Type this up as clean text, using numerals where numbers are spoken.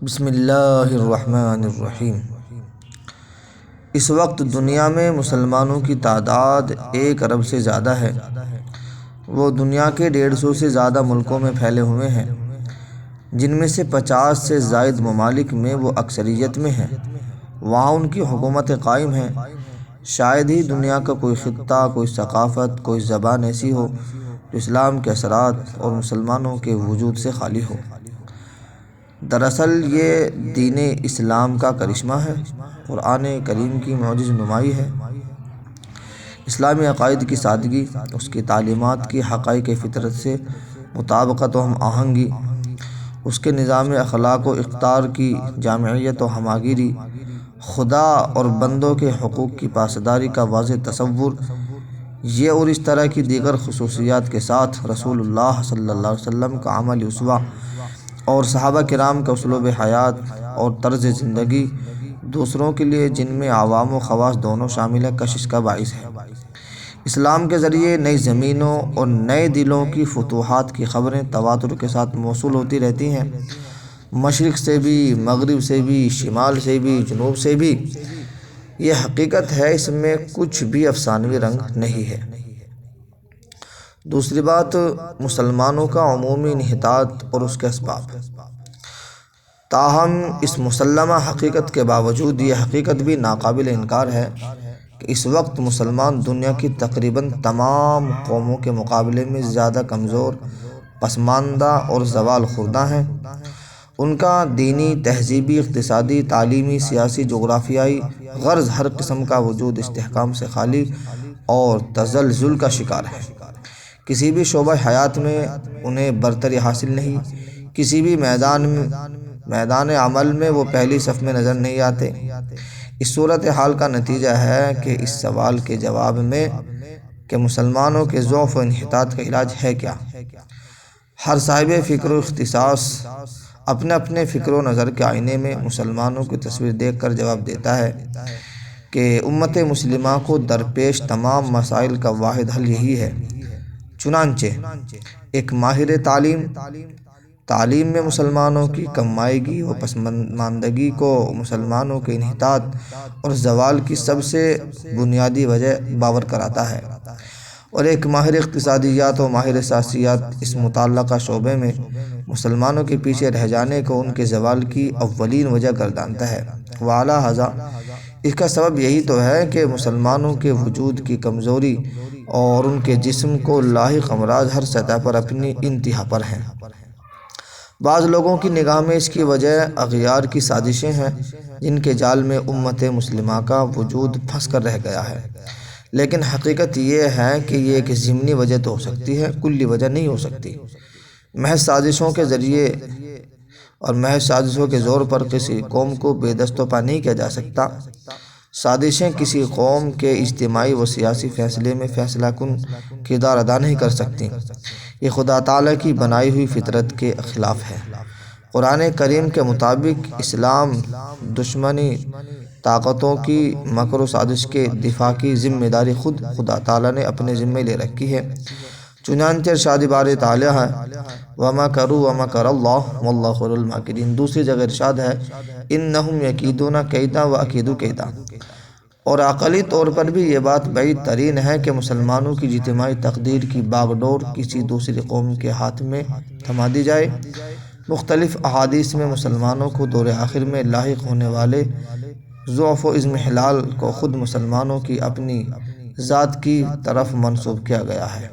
بسم اللہ الرحمن الرحیم۔ اس وقت دنیا میں مسلمانوں کی تعداد 1 ارب سے زیادہ ہے۔ وہ دنیا کے 150 سے زیادہ ملکوں میں پھیلے ہوئے ہیں، جن میں سے 50 سے زائد ممالک میں وہ اکثریت میں ہیں۔ وہاں ان کی حکومتیں قائم ہیں۔ شاید ہی دنیا کا کوئی خطہ، کوئی ثقافت، کوئی زبان ایسی ہو جو اسلام کے اثرات اور مسلمانوں کے وجود سے خالی ہو۔ دراصل یہ دین اسلام کا کرشمہ ہے، قرآن کریم کی معجز نمائی ہے۔ اسلامی عقائد کی سادگی، اس کی تعلیمات کی حقائق فطرت سے مطابقت و ہم آہنگی، اس کے نظام اخلاق و اقدار کی جامعیت و ہماگیری، خدا اور بندوں کے حقوق کی پاسداری کا واضح تصور، یہ اور اس طرح کی دیگر خصوصیات کے ساتھ رسول اللہ صلی اللہ علیہ وسلم کا عملی اسوہ اور صحابہ کرام کا اسلوب حیات اور طرز زندگی دوسروں کے لیے، جن میں عوام و خواص دونوں شامل ہیں، کشش کا باعث ہے۔ اسلام کے ذریعے نئی زمینوں اور نئے دلوں کی فتوحات کی خبریں تواتر کے ساتھ موصول ہوتی رہتی ہیں، مشرق سے بھی، مغرب سے بھی، شمال سے بھی، جنوب سے بھی۔ یہ حقیقت ہے، اس میں کچھ بھی افسانوی رنگ نہیں ہے۔ دوسری بات، مسلمانوں کا عمومی انحطاط اور اس کے اسباب۔ تاہم اس مسلمہ حقیقت کے باوجود یہ حقیقت بھی ناقابل انکار ہے کہ اس وقت مسلمان دنیا کی تقریباً تمام قوموں کے مقابلے میں زیادہ کمزور، پسماندہ اور زوال خوردہ ہیں۔ ان کا دینی، تہذیبی، اقتصادی، تعلیمی، سیاسی، جغرافیائی غرض ہر قسم کا وجود استحکام سے خالی اور تزلزل کا شکار ہے۔ کسی بھی شعبہ حیات میں انہیں برتری حاصل نہیں، کسی بھی میدان عمل میں وہ پہلی صف میں نظر نہیں آتے۔ اس صورتحال کا نتیجہ ہے کہ اس سوال کے جواب میں کہ مسلمانوں کے ضعف و انحطاط کا علاج ہے کیا، ہر صاحب فکر و اختصاص اپنے اپنے فکر و نظر کے آئینے میں مسلمانوں کی تصویر دیکھ کر جواب دیتا ہے کہ امت مسلمہ کو درپیش تمام مسائل کا واحد حل یہی ہے۔ چنانچہ ایک ماہر تعلیم میں مسلمانوں کی کم مائگی و پسماندگی کو مسلمانوں کے انحطاط اور زوال کی سب سے بنیادی وجہ باور کراتا ہے، اور ایک ماہر اقتصادیات و ماہر سیاسیات اس متعلقہ شعبے میں مسلمانوں کے پیچھے رہ جانے کو ان کے زوال کی اولین وجہ گردانتا ہے۔ وعلیٰ ھذا، اس کا سبب یہی تو ہے کہ مسلمانوں کے وجود کی کمزوری اور ان کے جسم کو لاحق امراض ہر سطح پر اپنی انتہا پر ہیں۔ بعض لوگوں کی نگاہ میں اس کی وجہ اغیار کی سازشیں ہیں، جن کے جال میں امت مسلمہ کا وجود پھنس کر رہ گیا ہے۔ لیکن حقیقت یہ ہے کہ یہ ایک ضمنی وجہ تو ہو سکتی ہے، کلی وجہ نہیں ہو سکتی۔ محض سازشوں کے ذریعے اور محض سازشوں کے زور پر کسی قوم کو بے دست و پا نہیں کیا جا سکتا۔ سازشیں کسی قوم کے اجتماعی و سیاسی فیصلے میں فیصلہ کن کردار ادا نہیں کر سکتی۔ یہ خدا تعالیٰ کی بنائی ہوئی فطرت کے خلاف ہے۔ قرآن کریم کے مطابق اسلام دشمنی طاقتوں کی مکر و سازش کے دفاع کی ذمہ داری خود خدا تعالیٰ نے اپنے ذمہ لے رکھی ہے۔ چنانچہ ارشاد باری تعالیٰ ہے وَمَكَرُوا وَمَكَرَ اللَّهُ وَاللَّهُ خَيْرُ الْمَاكِرِينَ۔ دوسری جگہ ارشاد ہے إِنَّهُمْ يَكِيدُونَ كَيْدًا وَأَكِيدُ كَيْدًا۔ اور عقلی طور پر بھی یہ بات بعید ترین ہے کہ مسلمانوں کی اجتماعی تقدیر کی باغ ڈور کسی دوسری قوم کے ہاتھ میں تھما دی جائے۔ مختلف احادیث میں مسلمانوں کو دور آخر میں لاحق ہونے والے ضعف و اضمحلال کو خود مسلمانوں کی اپنی ذات کی طرف منسوب کیا گیا ہے۔